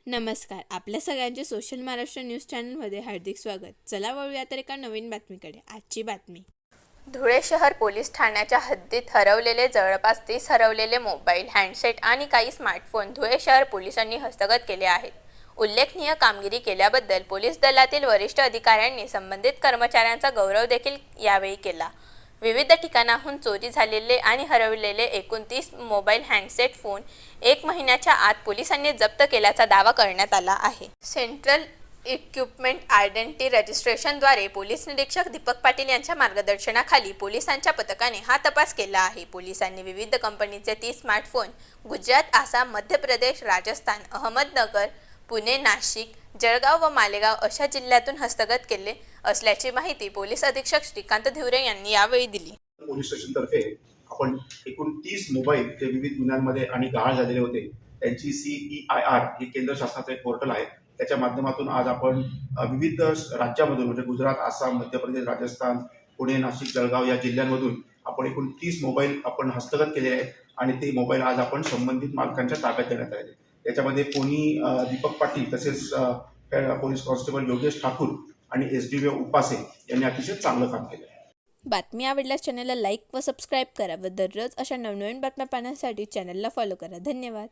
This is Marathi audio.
नमस्कार. आपल्या सगळ्यांचे सोशल महाराष्ट्र न्यूज चॅनलमध्ये हार्दिक स्वागत. चला वळूया तर एका नवीन बातमीकडे. आजची बातमी. धुळे शहर पोलीस ठाण्याच्या हद्दीत हरवलेले जवळपास 30 हरवलेले मोबाईल, हँडसेट आणि काही स्मार्टफोन धुळे शहर पोलिसांनी हस्तगत केले आहेत. उल्लेखनीय कामगिरी केल्याबद्दल पोलीस दलातील वरिष्ठ अधिकाऱ्यांनी संबंधित कर्मचाऱ्यांचा गौरव देखील यावेळी केला. विविध ठिकाणाहून चोरी झालेले आणि हरवलेले एकूण 30 मोबाईल, हँडसेट फोन 1 महिन्याच्या आत पोलिसांनी जप्त केल्याचा दावा करण्यात आला आहे. सेंट्रल इक्विपमेंट आयडेंटिटी रजिस्ट्रेशनद्वारे पोलीस निरीक्षक दीपक पाटील यांच्या मार्गदर्शनाखाली पोलिसांच्या पथकाने हा तपास केला आहे. पोलिसांनी विविध कंपनीचे 30 स्मार्टफोन गुजरात, आसाम, मध्य प्रदेश, राजस्थान, अहमदनगर, पुणे, नाशिक, जळगाव व मालेगाव अशा जिल्ह्यातून हस्तगत केले असल्याची माहिती पोलीस अधीक्षक श्रीकांत धिवरे यांनी यावेळी दिली. पोलीस स्टेशनतर्फे आपण एकूण 30 मोबाईल जे विविध गुन्ह्यांमध्ये आणि गहाळ झालेले होते त्यांची CEIR हे केंद्र शासनाचं एक पोर्टल आहे. त्याच्या माध्यमातून आज आपण विविध राज्यामधून म्हणजे गुजरात, आसाम, मध्य प्रदेश, राजस्थान, पुणे, नाशिक, जळगाव या जिल्ह्यांमधून आपण एकूण 30 मोबाईल आपण हस्तगत केले आहेत आणि ते मोबाईल आज आपण संबंधित मालकांच्या ताब्यात देण्यात आले. त्याच्यामध्ये कोणी दीपक पाटील तसेच पोलीस कॉन्स्टेबल योगेश ठाकूर आणि SDPO उपासे यांनी अतिशय चांगलं काम केलं. बातमी आवडल्यास चॅनलला लाईक व सबस्क्राईब करा व दररोज अशा नवनवीन बातम्या पाहण्यासाठी चॅनलला फॉलो करा. धन्यवाद.